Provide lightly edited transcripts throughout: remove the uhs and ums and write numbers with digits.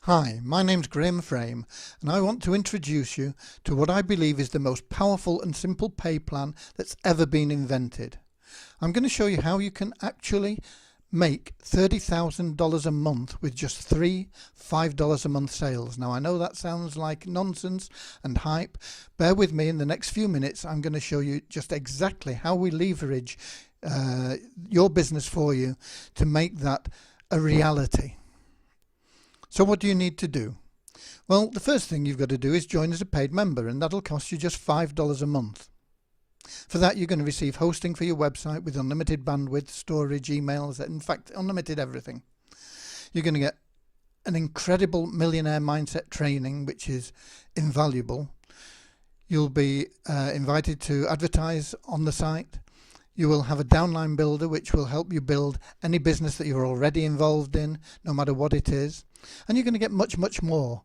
Hi, my name's Graham Frame and I want to introduce you to what I believe is the most powerful and simple pay plan that's ever been invented. I'm going to show you how you can actually make $30,000 a month with just 3 $5 a month sales. Now I know that sounds like nonsense and hype. Bear with me, in the next few minutes I'm going to show you just exactly how we leverage your business for you to make that a reality. So what do you need to do? Well, the first thing you've got to do is join as a paid member, and that'll cost you just $5 a month. For that, you're going to receive hosting for your website with unlimited bandwidth, storage, emails, in fact, unlimited everything. You're going to get an incredible millionaire mindset training, which is invaluable. You'll be invited to advertise on the site. You will have a downline builder which will help you build any business that you're already involved in, no matter what it is. And you're going to get much more.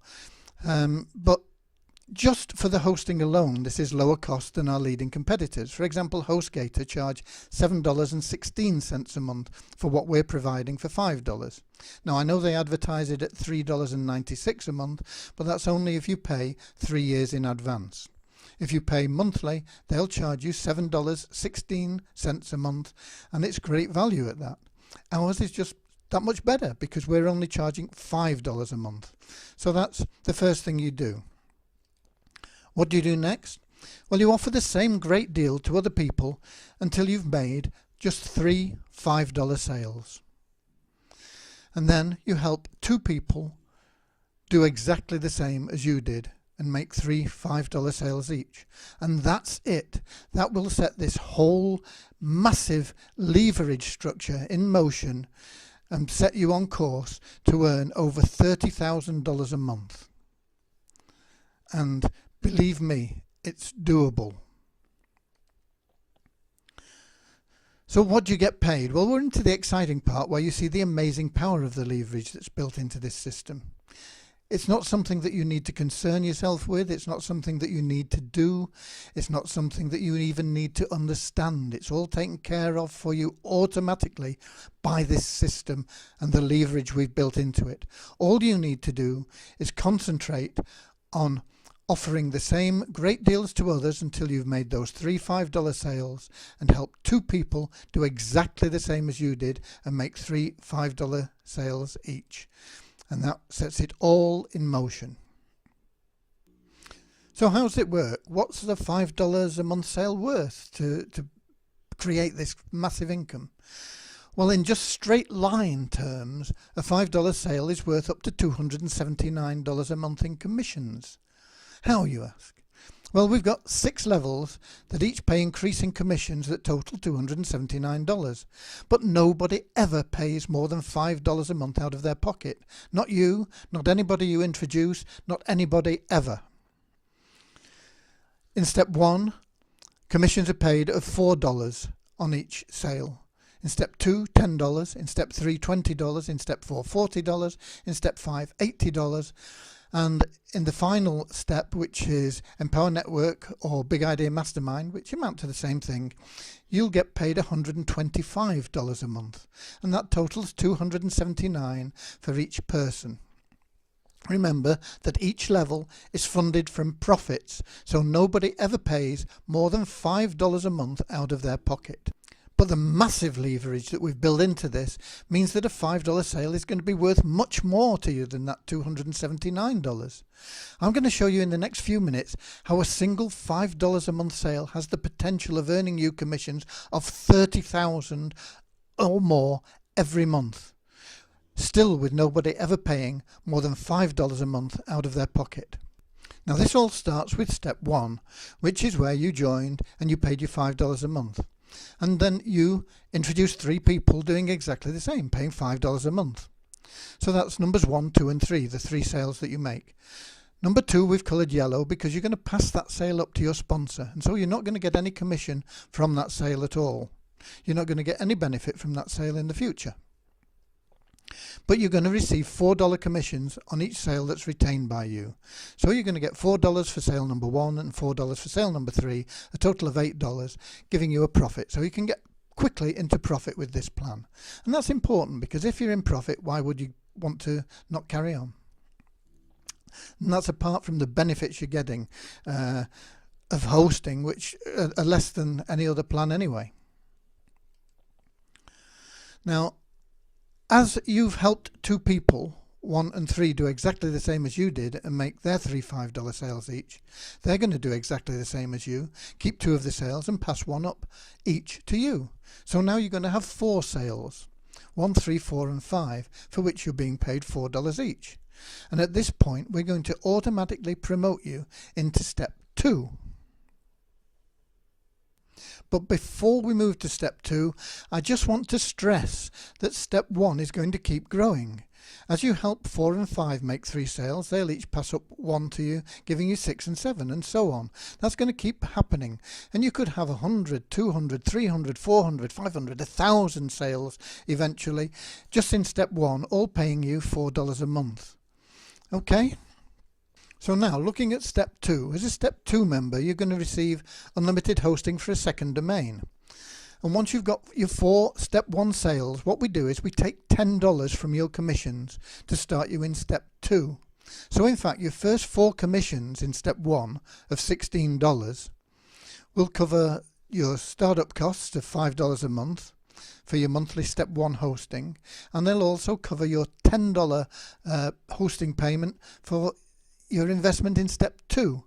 But just for the hosting alone, this is lower cost than our leading competitors. For example, HostGator charge $7.16 a month for what we're providing for $5. Now I know they advertise it at $3.96 a month, but that's only if you pay 3 years in advance. If you pay monthly, they'll charge you $7.16 a month, and it's great value at that. Ours is just that much better because we're only charging $5 a month. So that's the first thing you do. What do you do next? Well, you offer the same great deal to other people until you've made just 3 $5 sales. And then you help 2 people do exactly the same as you did and make 3 $5 sales each. And that's it. That will set this whole massive leverage structure in motion and set you on course to earn over $30,000 a month. And believe me, it's doable. So what do you get paid? Well, we're into the exciting part where you see the amazing power of the leverage that's built into this system. It's not something that you need to concern yourself with. It's not something that you need to do. It's not something that you even need to understand. It's all taken care of for you automatically by this system and the leverage we've built into it. All you need to do is concentrate on offering the same great deals to others until you've made those 3 $5 sales and help 2 people do exactly the same as you did and make 3 $5 sales each. And that sets it all in motion. So how does it work? What's the $5 a month sale worth to create this massive income? Well, in just straight line terms, a $5 sale is worth up to $279 a month in commissions. How, you ask? Well, we've got 6 levels that each pay increasing commissions that total $279. But nobody ever pays more than $5 a month out of their pocket. Not you, not anybody you introduce, not anybody ever. In step 1, commissions are paid of $4 on each sale. In step 2, $10. In step 3, $20. In step 4, $40. In step 5, $80. And in the final step, which is Empower Network or Big Idea Mastermind, which amount to the same thing, you'll get paid $125 a month. And that totals $279 for each person. Remember that each level is funded from profits, so nobody ever pays more than $5 a month out of their pocket. But the massive leverage that we've built into this means that a $5 sale is going to be worth much more to you than that $279. I'm going to show you in the next few minutes how a single $5 a month sale has the potential of earning you commissions of $30,000 or more every month, still with nobody ever paying more than $5 a month out of their pocket. Now this all starts with step 1, which is where you joined and you paid your $5 a month. And then you introduce 3 people doing exactly the same, paying $5 a month. So that's numbers 1, 2 and 3, the 3 sales that you make. Number 2 we've coloured yellow because you're going to pass that sale up to your sponsor, and so you're not going to get any commission from that sale at all. You're not going to get any benefit from that sale in the future. But you're going to receive $4 commissions on each sale that's retained by you. So you're going to get $4 for sale number 1 and $4 for sale number 3, a total of $8, giving you a profit. So you can get quickly into profit with this plan. And that's important because if you're in profit, why would you want to not carry on? And that's apart from the benefits you're getting of hosting, which are less than any other plan anyway. Now, as you've helped 2 people, 1 and 3, do exactly the same as you did and make their 3 $5 sales each, they're going to do exactly the same as you, keep 2 of the sales and pass 1 up each to you. So now you're going to have 4 sales, 1, 3, 4 and 5, for which you're being paid $4 each. And at this point we're going to automatically promote you into step 2. But before we move to step 2, I just want to stress that step 1 is going to keep growing. As you help 4 and 5 make 3 sales, they'll each pass up 1 to you, giving you 6 and 7, and so on. That's going to keep happening, and you could have 100, 200, 300, 400, 500, 1,000 sales eventually, just in step 1, all paying you $4 a month. Okay? So now, looking at step 2, as a step 2 member, you're going to receive unlimited hosting for a second domain. And once you've got your 4 step 1 sales, what we do is we take $10 from your commissions to start you in step 2. So in fact, your first 4 commissions in step 1 of $16 will cover your startup costs of $5 a month for your monthly step 1 hosting, and they'll also cover your $10 hosting payment for your investment in step 2.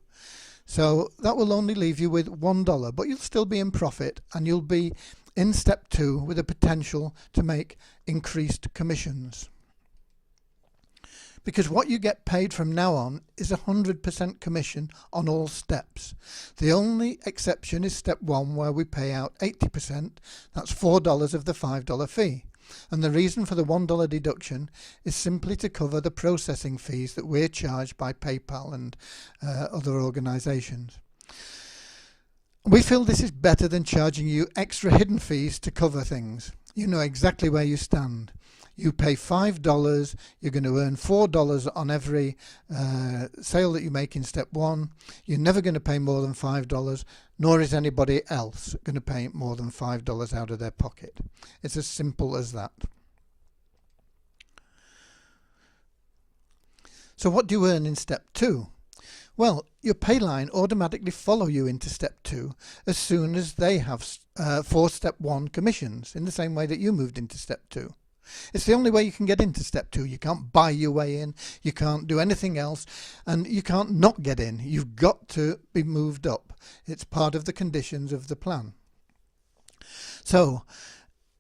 So that will only leave you with $1, but you'll still be in profit, and you'll be in step 2 with a potential to make increased commissions. Because what you get paid from now on is 100% commission on all steps. The only exception is step 1, where we pay out 80%, that's $4 of the $5 fee. And the reason for the $1 deduction is simply to cover the processing fees that we're charged by PayPal and other organisations. We feel this is better than charging you extra hidden fees to cover things. You know exactly where you stand. You pay $5, you're going to earn $4 on every sale that you make in step 1. You're never going to pay more than $5, nor is anybody else going to pay more than $5 out of their pocket. It's as simple as that. So what do you earn in step 2? Well, your pay line automatically follow you into step 2 as soon as they have 4 step 1 commissions, in the same way that you moved into step 2. It's the only way you can get into step 2. You can't buy your way in, you can't do anything else, and you can't not get in. You've got to be moved up. It's part of the conditions of the plan. So,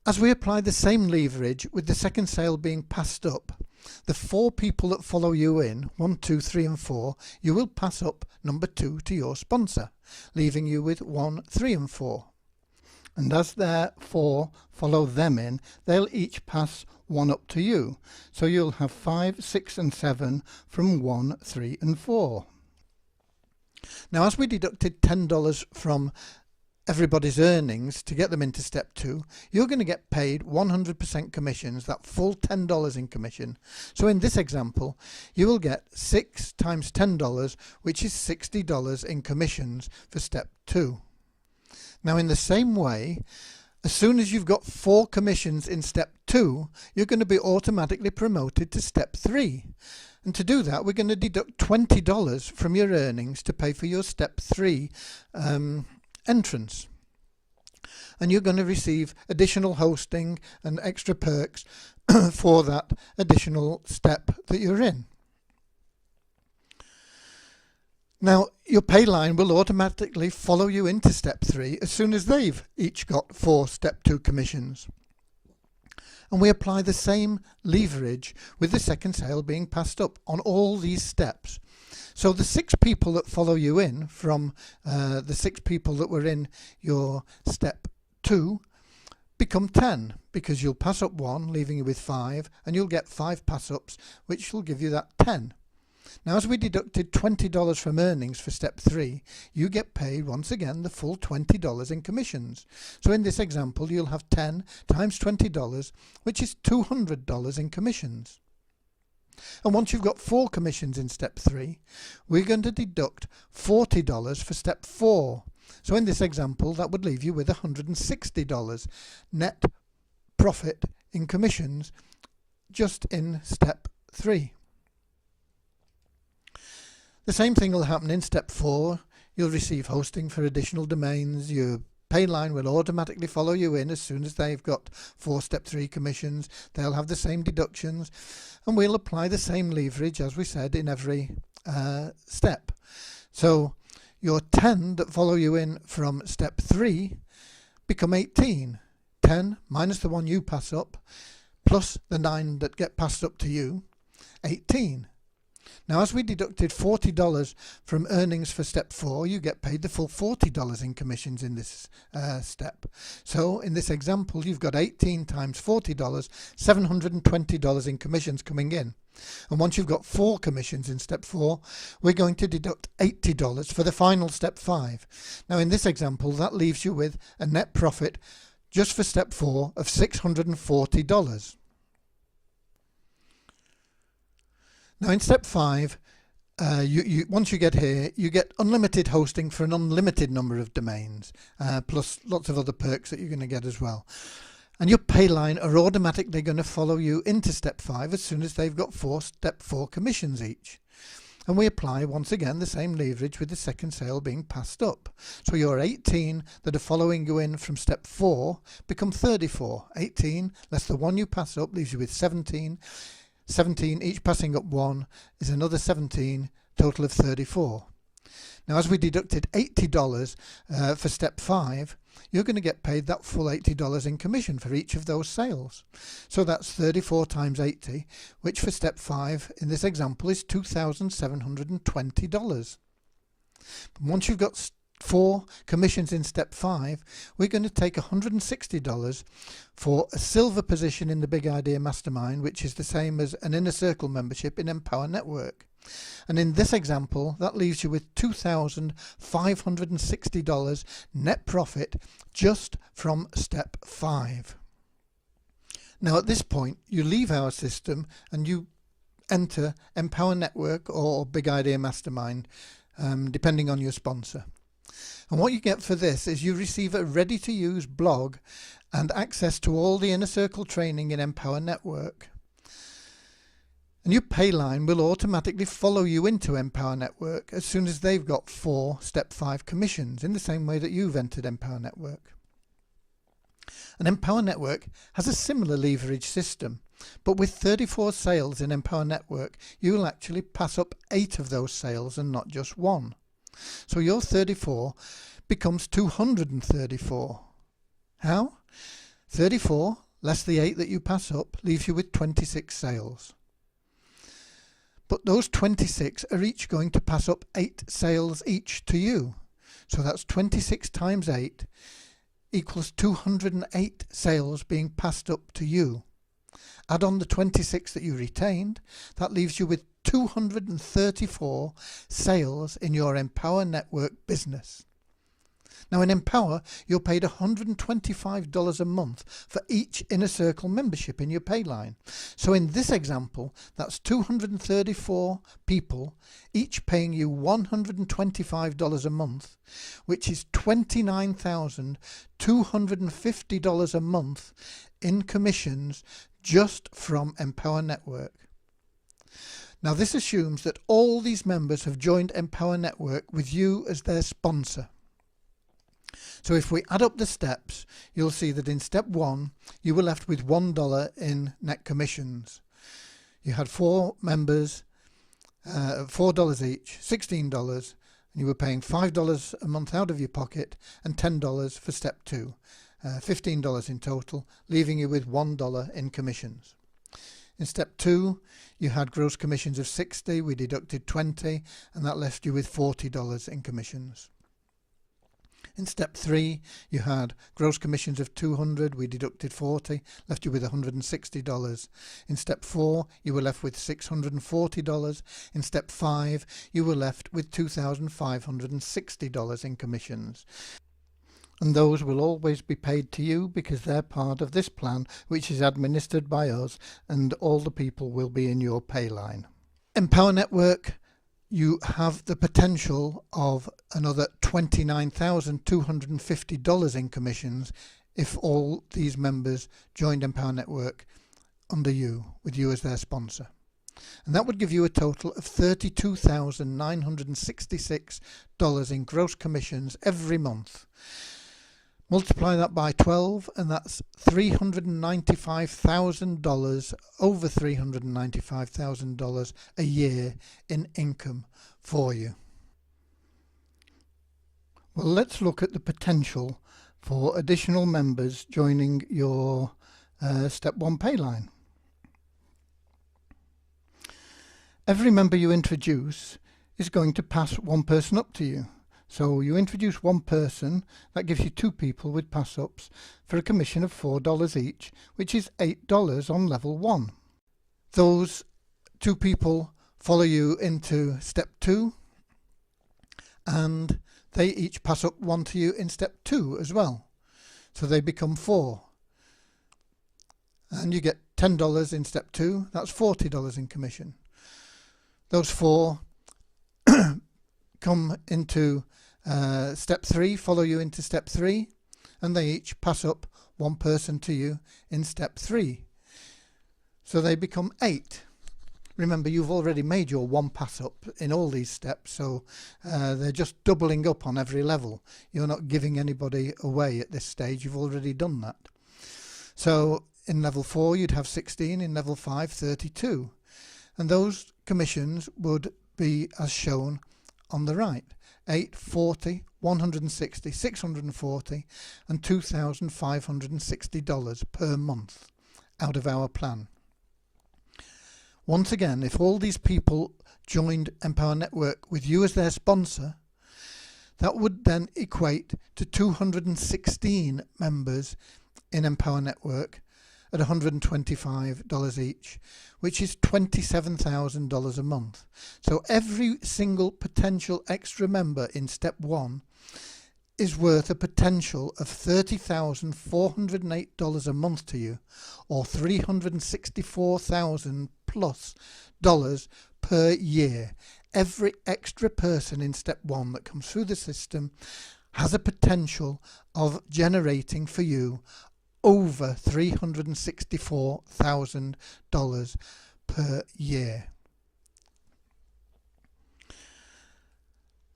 as we apply the same leverage with the second sale being passed up, the 4 people that follow you in, 1, 2, 3 and 4, you will pass up number 2 to your sponsor, leaving you with 1, 3 and 4. And as their 4 follow them in, they'll each pass 1 up to you. So you'll have 5, 6 and 7 from 1, 3 and 4. Now, as we deducted $10 from everybody's earnings to get them into step 2, you're going to get paid 100% commissions, that full $10 in commission. So in this example, you will get 6 times $10, which is $60 in commissions for step 2. Now, in the same way, as soon as you've got 4 commissions in step 2, you're going to be automatically promoted to step 3. And to do that, we're going to deduct $20 from your earnings to pay for your step 3 entrance. And you're going to receive additional hosting and extra perks for that additional step that you're in. Now, your pay line will automatically follow you into step 3 as soon as they've each got 4 step 2 commissions. And we apply the same leverage with the second sale being passed up on all these steps. So the 6 people that follow you in from the 6 people that were in your step 2 become 10, because you'll pass up 1, leaving you with 5, and you'll get 5 pass ups, which will give you that 10. Now, as we deducted $20 from earnings for step 3, you get paid once again the full $20 in commissions. So in this example, you'll have 10 times $20, which is $200 in commissions. And once you've got 4 commissions in step 3, we're going to deduct $40 for step 4. So in this example, that would leave you with $160 net profit in commissions just in step 3. The same thing will happen in step 4. You'll receive hosting for additional domains. Your Payline will automatically follow you in as soon as they've got 4 step 3 commissions. They'll have the same deductions, and we'll apply the same leverage as we said in every step. So your 10 that follow you in from step 3 become 18. 10 minus the one you pass up plus the 9 that get passed up to you, 18. Now, as we deducted $40 from earnings for step 4, you get paid the full $40 in commissions in this step. So in this example, you've got 18 times $40, $720 in commissions coming in. And once you've got 4 commissions in step 4, we're going to deduct $80 for the final step 5. Now, in this example, that leaves you with a net profit just for step 4 of $640. Now in step 5, once you get here, you get unlimited hosting for an unlimited number of domains, plus lots of other perks that you're going to get as well. And your Payline are automatically going to follow you into step 5 as soon as they've got 4 step 4 commissions each. And we apply once again the same leverage with the second sale being passed up. So your 18 that are following you in from step 4 become 34. 18 less the one you pass up leaves you with 17. 17, each passing up 1 is another 17, total of 34. Now, as we deducted $80 for step 5, you're going to get paid that full $80 in commission for each of those sales. So that's 34 times 80, which for step 5 in this example is $2,720. But once you've got 4 commissions in step 5, we're going to take $160 for a silver position in the Big Idea Mastermind, which is the same as an Inner Circle membership in Empower Network. And in this example, that leaves you with $2,560 net profit just from step 5. Now at this point, you leave our system and you enter Empower Network or Big Idea Mastermind, depending on your sponsor. And what you get for this is you receive a ready-to-use blog and access to all the Inner Circle training in Empower Network. And your Payline will automatically follow you into Empower Network as soon as they've got 4 step 5 commissions, in the same way that you've entered Empower Network. And Empower Network has a similar leverage system, but with 34 sales in Empower Network, you will actually pass up 8 of those sales and not just 1. So your 34 becomes 234. How? 34 less the 8 that you pass up leaves you with 26 sales. But those 26 are each going to pass up 8 sales each to you. So that's 26 times 8 equals 208 sales being passed up to you. Add on the 26 that you retained, that leaves you with 234 sales in your Empower Network business. Now in Empower, you're paid $125 a month for each Inner Circle membership in your Payline. So in this example, that's 234 people, each paying you $125 a month, which is $29,250 a month in commissions just from Empower Network. Now this assumes that all these members have joined Empower Network with you as their sponsor. So if we add up the steps, you'll see that in step 1 you were left with $1 in net commissions. You had 4 members, $4 each, $16, and you were paying $5 a month out of your pocket and $10 for step 2, $15 in total, leaving you with $1 in commissions. In step 2, you had gross commissions of 60, we deducted 20, and that left you with $40 in commissions. In step 3, you had gross commissions of 200, we deducted 40, left you with $160. In step 4, you were left with $640. In step 5, you were left with $2,560 in commissions. And those will always be paid to you because they're part of this plan, which is administered by us, and all the people will be in your Payline. Empower Network, you have the potential of another $29,250 in commissions if all these members joined Empower Network under you, with you as their sponsor. And that would give you a total of $32,966 in gross commissions every month. Multiply that by 12 and that's $395,000, over $395,000 a year in income for you. Well, let's look at the potential for additional members joining your Step 1 pay line. Every member you introduce is going to pass one person up to you. So you introduce one person, that gives you two people with pass-ups for a commission of $4 each, which is $8 on level 1. Those two people follow you into Step 2 and they each pass up one to you in Step 2 as well. So they become 4. And you get $10 in Step 2, that's $40 in commission. Those 4 come into Step 3, follow you into Step 3, and they each pass up one person to you in Step 3. So they become 8. Remember, you've already made your one pass up in all these steps, so they're just doubling up on every level. You're not giving anybody away at this stage, you've already done that. So in level 4 you'd have 16, in level 5 32. And those commissions would be as shown on the right: 8, 40, 160, 640 and $2,560 per month out of our plan. Once again, if all these people joined Empower Network with you as their sponsor, that would then equate to 216 members in Empower Network at $125 each, which is $27,000 a month. So every single potential extra member in Step 1 is worth a potential of $30,408 a month to you, or $364,000 plus per year. Every extra person in Step 1 that comes through the system has a potential of generating for you over $364,000 per year.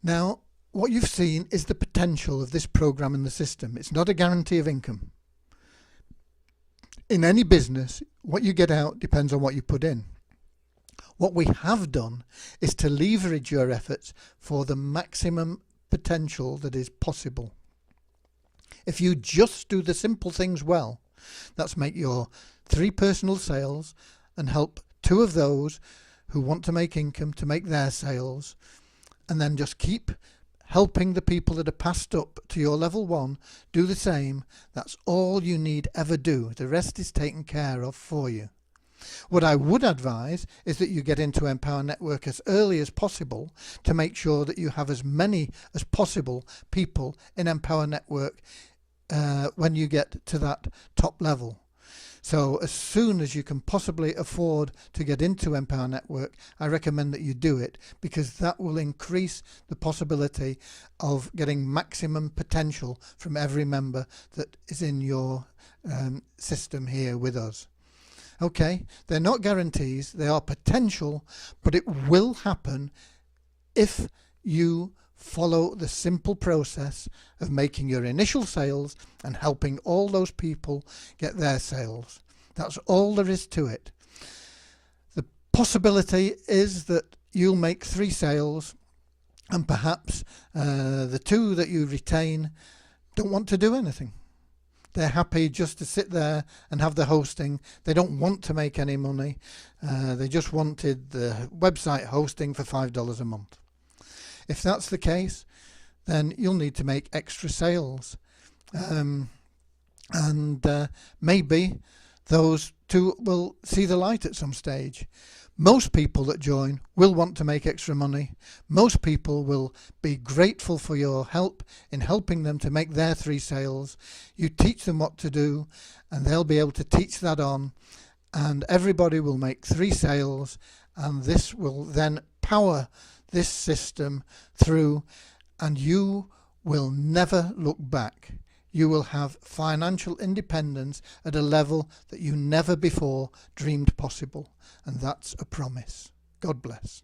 Now, what you've seen is the potential of this program in the system. It's not a guarantee of income. In any business, what you get out depends on what you put in. What we have done is to leverage your efforts for the maximum potential that is possible. If you just do the simple things well, that's make your 3 personal sales and help 2 of those who want to make income to make their sales, and then just keep helping the people that are passed up to your level 1 do the same, that's all you need ever do. The rest is taken care of for you. What I would advise is that you get into Empower Network as early as possible to make sure that you have as many as possible people in Empower Network when you get to that top level. So as soon as you can possibly afford to get into Empower Network, I recommend that you do it, because that will increase the possibility of getting maximum potential from every member that is in your system here with us. Okay, they're not guarantees, they are potential, but it will happen if you follow the simple process of making your initial sales and helping all those people get their sales. That's all there is to it. The possibility is that you'll make 3 sales and perhaps the 2 that you retain don't want to do anything. They're happy just to sit there and have the hosting. They don't want to make any money. They just wanted the website hosting for $5 a month. If that's the case, then you'll need to make extra sales. Maybe those 2 will see the light at some stage. Most people that join will want to make extra money. Most people will be grateful for your help in helping them to make their 3 sales. You teach them what to do and they'll be able to teach that on, and everybody will make 3 sales, and this will then power this system through, and you will never look back. you will have financial independence at a level that you never before dreamed possible, and that's a promise. God bless.